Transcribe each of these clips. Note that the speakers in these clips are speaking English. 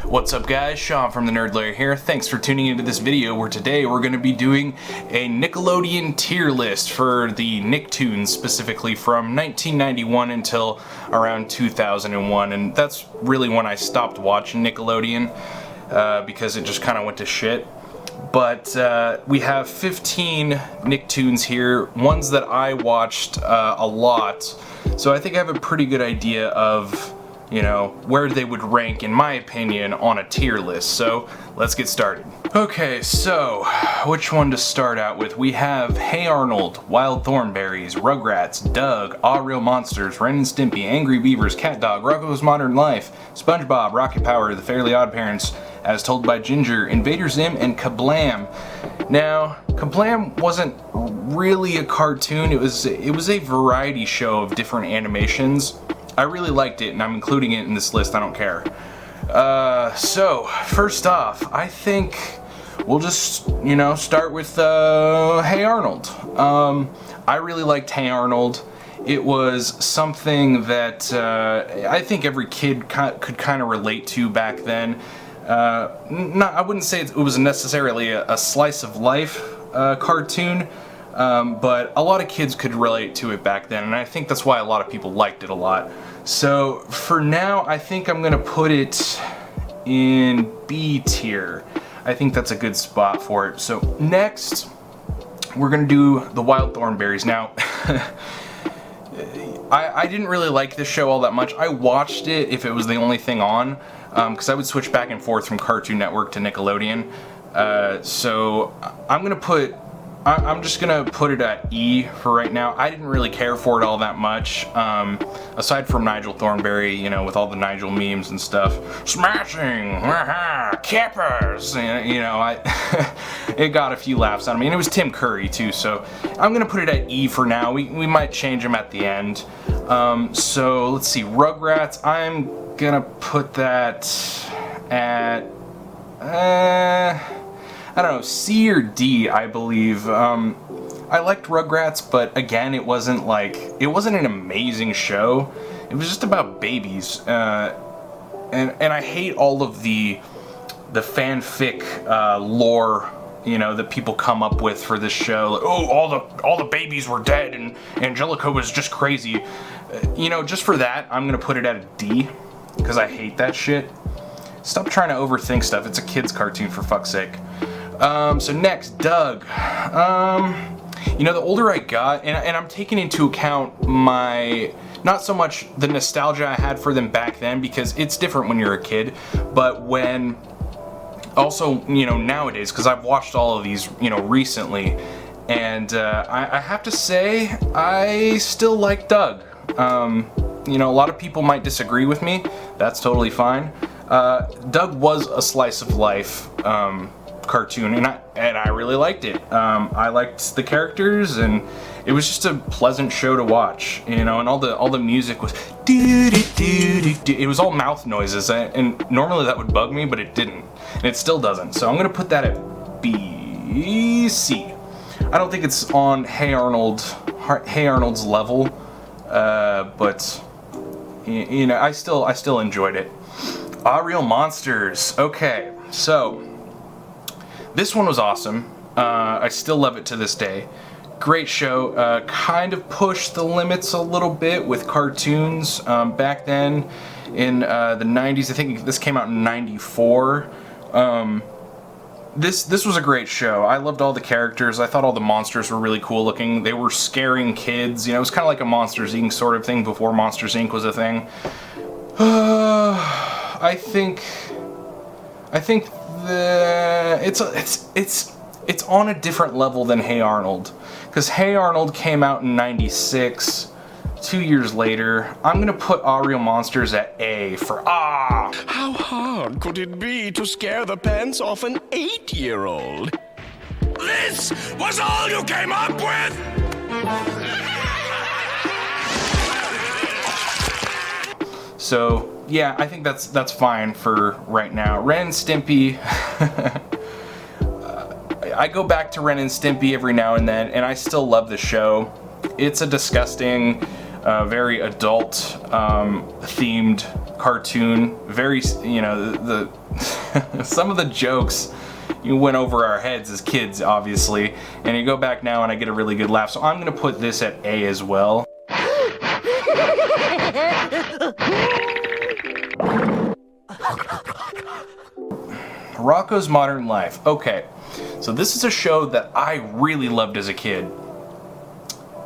What's up guys, Sean from the Nerd Lair here. Thanks for tuning into this video where today we're going to be doing a Nickelodeon tier list for the Nicktoons, specifically from 1991 until around 2001, and that's really when I stopped watching Nickelodeon because it just kind of went to shit. But we have 15 Nicktoons here, ones that I watched a lot, so I think I have a pretty good idea of where they would rank, in my opinion, on a tier list. So let's get started. Okay, so which one to start out with? We have Hey Arnold, Wild Thornberrys, Rugrats, Doug, Aw Real Monsters, Ren and Stimpy, Angry Beavers, Cat Dog, Rocko's Modern Life, SpongeBob, Rocket Power, The Fairly Odd Parents, As Told by Ginger, Invader Zim, and Kablam. Now, Kablam wasn't really a cartoon. It was a variety show of different animations. I really liked it, and I'm including it in this list, I don't care. So, first off, I think we'll just, start with Hey Arnold. I really liked Hey Arnold. It was something that I think every kid could kind of relate to back then. I wouldn't say it was necessarily a slice of life cartoon, but a lot of kids could relate to it back then, and I think that's why a lot of people liked it a lot. So for now, I think I'm gonna put it in B tier. I think that's a good spot for it. So next, we're gonna do the Wild Thornberrys. Now, I didn't really like this show all that much. I watched it if it was the only thing on, because I would switch back and forth from Cartoon Network to Nickelodeon. So I'm just gonna put it at E for right now. I didn't really care for it all that much, aside from Nigel Thornberry, with all the Nigel memes and stuff. Smashing, cappers, it got a few laughs out of me, and it was Tim Curry too. So I'm gonna put it at E for now. We might change him at the end. So let's see, Rugrats. I'm gonna put that at I don't know, C or D, I believe. I liked Rugrats, but again, it wasn't an amazing show. It was just about babies, and I hate all of the fanfic lore, that people come up with for this show. Like, oh, all the babies were dead, and Angelica was just crazy. Just for that, I'm gonna put it at a D, because I hate that shit. Stop trying to overthink stuff. It's a kid's cartoon, for fuck's sake. So next, Doug. The older I got, and I'm taking into account not so much the nostalgia I had for them back then, because it's different when you're a kid, but nowadays, because I've watched all of these, recently, and I have to say, I still like Doug. A lot of people might disagree with me. That's totally fine. Doug was a slice of life, cartoon, and I really liked it. I liked the characters, and it was just a pleasant show to watch, and all the music was it was all mouth noises, and normally that would bug me, but it didn't, and it still doesn't. So I'm gonna put that at B, C. I don't think it's on Hey Arnold's level, but I still enjoyed it. Aw Real Monsters. Okay, so this one was awesome. I still love it to this day. Great show. Kind of pushed the limits a little bit with cartoons back then in the 90s. I think this came out in 94. This was a great show. I loved all the characters. I thought all the monsters were really cool looking. They were scaring kids. It was kind of like a Monsters Inc. sort of thing before Monsters Inc. was a thing. I think it's on a different level than Hey Arnold, because Hey Arnold came out in 96. 2 years later, I'm gonna put Aw Real Monsters at A for Ah. How hard could it be to scare the pants off an 8-year-old? This was all you came up with? So yeah, I think that's fine for right now. Ren and Stimpy. I go back to Ren and Stimpy every now and then, and I still love the show. It's a disgusting, very adult themed cartoon. Very, you know, the some of the jokes went over our heads as kids, obviously, and you go back now and I get a really good laugh. So I'm gonna put this at A as well. Rocko's Modern Life. Okay, so this is a show that I really loved as a kid,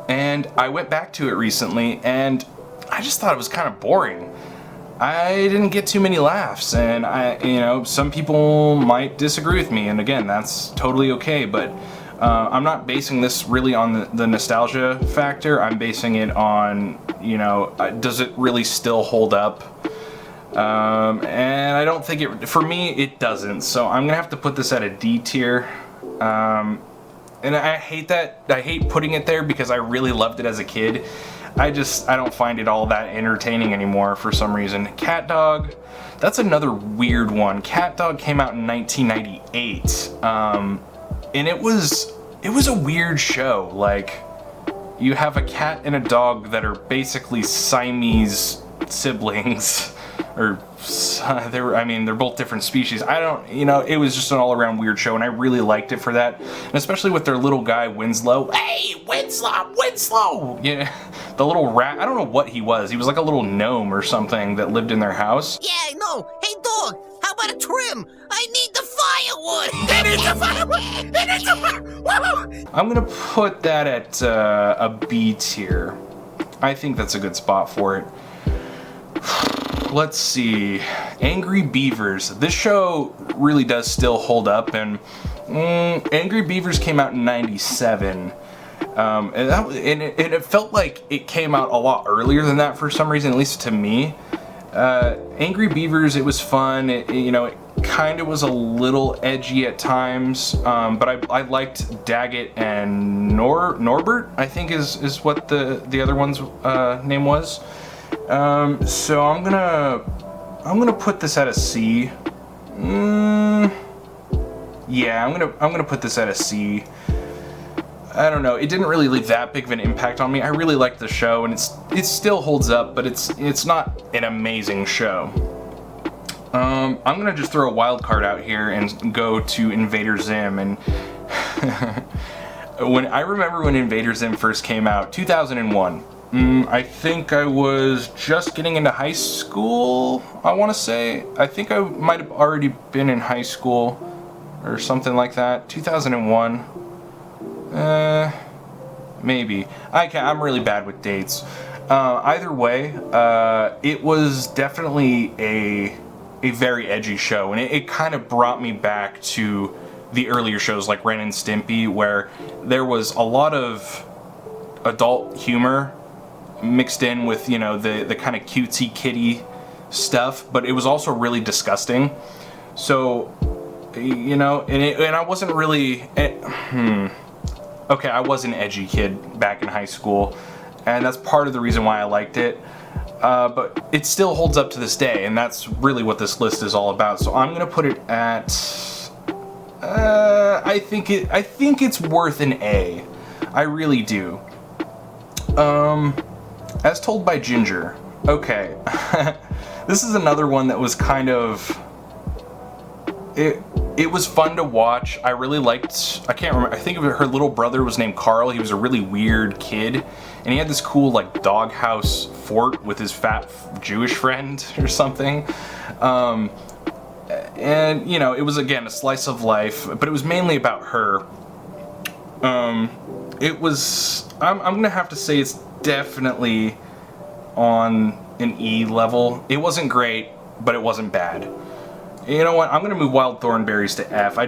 and I went back to it recently and I just thought it was kind of boring. I didn't get too many laughs, and you know, some people might disagree with me, and again, that's totally okay, but I'm not basing this really on the nostalgia factor. I'm basing it on, you know, does it really still hold up? And I don't think it, for me, it doesn't, so I'm gonna have to put this at a D tier. And I hate that, I hate putting it there because I really loved it as a kid. I don't find it all that entertaining anymore for some reason. Cat Dog, that's another weird one. Cat Dog came out in 1998, and it was a weird show. Like, you have a cat and a dog that are basically Siamese siblings, or they're both different species. You know, it was just an all-around weird show, and I really liked it for that, and especially with their little guy Winslow. Hey, Winslow! Yeah, the little rat. I don't know what he was. He was like a little gnome or something that lived in their house. Yeah, no. Hey, dog, how about a trim? I need the firewood. I need the firewood. I need the firewood. I'm gonna put that at a B tier. I think that's a good spot for it. Let's see, Angry Beavers. This show really does still hold up, and Angry Beavers came out in '97, and it felt like it came out a lot earlier than that for some reason, at least to me. Angry Beavers, it was fun. You know, it kind of was a little edgy at times, but I liked Daggett and Norbert, I think is what the other one's name was. So I'm gonna put this at a C. Yeah, I'm gonna put this at a C. I don't know. It didn't really leave that big of an impact on me. I really liked the show, and it still holds up, but it's not an amazing show. I'm gonna just throw a wild card out here and go to Invader Zim. And I remember when Invader Zim first came out, 2001. I think I was just getting into high school, I want to say. I think I might have already been in high school or something like that. 2001. Maybe. I'm really bad with dates. Either way, it was definitely a very edgy show, and it kind of brought me back to the earlier shows like Ren and Stimpy, where there was a lot of adult humor mixed in with, you know, the kind of cutesy kitty stuff, but it was also really disgusting. So, you know, and I wasn't really okay, I was an edgy kid back in high school, and that's part of the reason why I liked it, but it still holds up to this day, and that's really what this list is all about. So I'm gonna put it at I think it's worth an A. I really do. As Told by Ginger. Okay. This is another one that was kind of... It was fun to watch. I really liked... I can't remember. I think her little brother was named Carl. He was a really weird kid. And he had this cool, like, doghouse fort with his fat Jewish friend or something. And, you know, it was, again, a slice of life. But it was mainly about her. It was... I'm gonna have to say it's definitely on an E level. It wasn't great, but it wasn't bad. You know what? I'm gonna move Wild Thornberrys to F.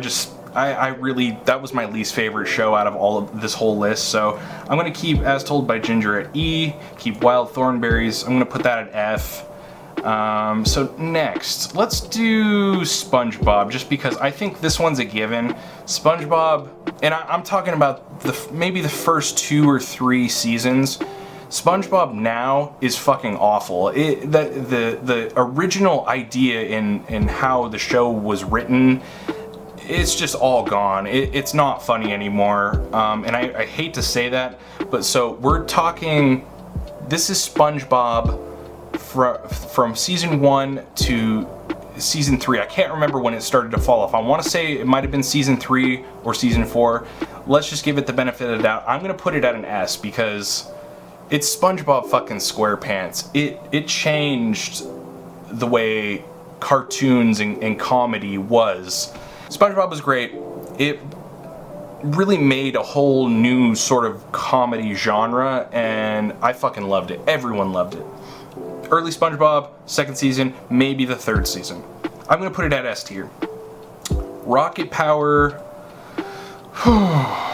I really, that was my least favorite show out of all of this whole list. So I'm gonna keep As Told by Ginger at E. Keep Wild Thornberrys. I'm gonna put that at F. So next, let's do SpongeBob, just because I think this one's a given. SpongeBob, and I'm talking about maybe the first 2 or 3 seasons. SpongeBob now is fucking awful. The original idea in how the show was written, it's just all gone. It's not funny anymore, and I hate to say that, but so we're talking, this is SpongeBob from season 1 to season 3. I can't remember when it started to fall off. I want to say it might have been season 3 or season 4. Let's just give it the benefit of the doubt. I'm gonna put it at an S because it's SpongeBob fucking SquarePants. It changed the way cartoons and comedy was. SpongeBob was great. It really made a whole new sort of comedy genre, and I fucking loved it. Everyone loved it. Early SpongeBob, second season, maybe the third season. I'm gonna put it at S tier. Rocket Power.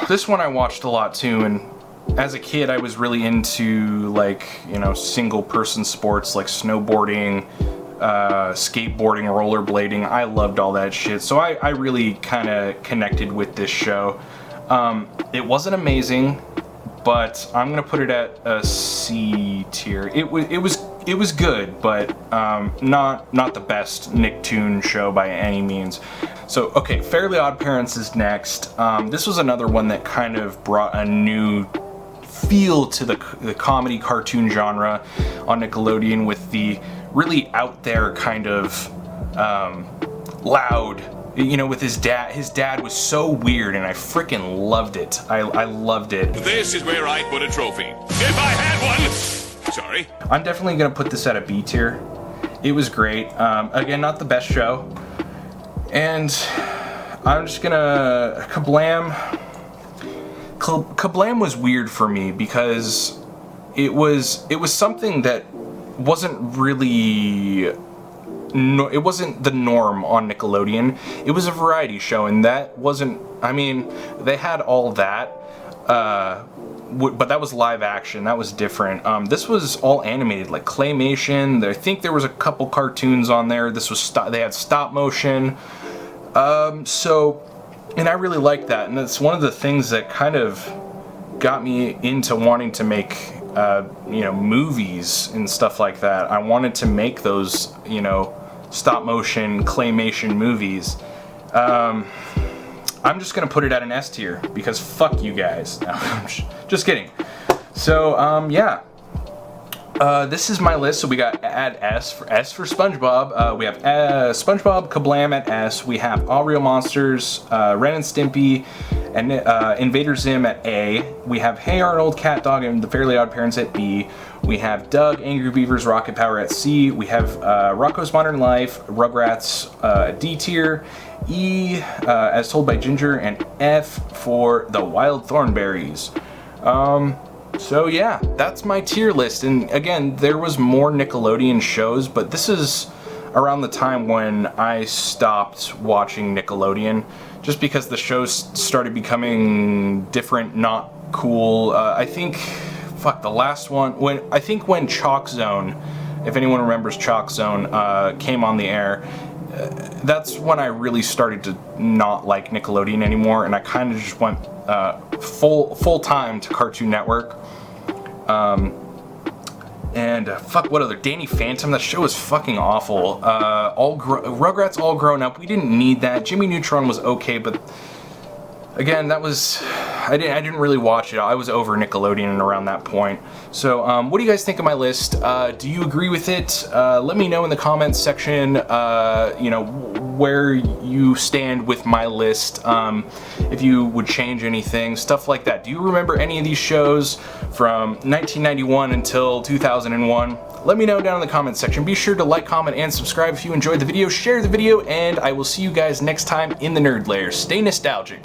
This one I watched a lot too, and as a kid I was really into, like, you know, single person sports like snowboarding, skateboarding, rollerblading. I loved all that shit, so I really kind of connected with this show. It wasn't amazing, but I'm gonna put it at a C tier. It was good, but not the best Nicktoon show by any means. So okay, Fairly Odd Parents is next. This was another one that kind of brought a new feel to the comedy cartoon genre on Nickelodeon, with the really out there kind of loud, you know, with his dad. His dad was so weird, and I freaking loved it. I loved it. This is where I put a trophy. If I had one! Sorry. I'm definitely gonna put this at a B tier. It was great. Again, not the best show. And I'm just gonna Kablam. Kablam was weird for me because it was something that wasn't really, it wasn't the norm on Nickelodeon. It was a variety show, and that wasn't, I mean, they had all that, but that was live action. That was different. This was all animated, like claymation. I think there was a couple cartoons on there. This was they had stop motion. So, and I really liked that, and it's one of the things that kind of got me into wanting to make, you know, movies and stuff like that. I wanted to make those, you know, stop motion claymation movies. I'm just gonna put it at an S tier because fuck you guys. No, I'm just kidding. So yeah, this is my list. So we got at S for SpongeBob. We have SpongeBob Kablam at S. We have All Real Monsters, Ren and Stimpy, and Invader Zim at A. We have Hey Arnold, Cat Dog, and The Fairly Odd Parents at B. We have Doug, Angry Beavers, Rocket Power at C. We have Rocko's Modern Life, Rugrats D tier. E, As Told by Ginger, and F for The Wild Thornberrys. So yeah, that's my tier list. And again, there was more Nickelodeon shows, but this is around the time when I stopped watching Nickelodeon, just because the shows started becoming different, not cool. I think, fuck, the last one, when Chalk Zone, if anyone remembers Chalk Zone, came on the air, that's when I really started to not like Nickelodeon anymore, and I kind of just went full time to Cartoon Network. Fuck, what other? Danny Phantom, that show was fucking awful. Rugrats All Grown Up, we didn't need that. Jimmy Neutron was okay, but again, that was, I didn't really watch it. I was over Nickelodeon around that point. So what do you guys think of my list? Do you agree with it? Let me know in the comments section, you know, where you stand with my list, if you would change anything, stuff like that. Do you remember any of these shows from 1991 until 2001? Let me know down in the comments section. Be sure to like, comment, and subscribe if you enjoyed the video. Share the video, and I will see you guys next time in the Nerd Lair. Stay nostalgic.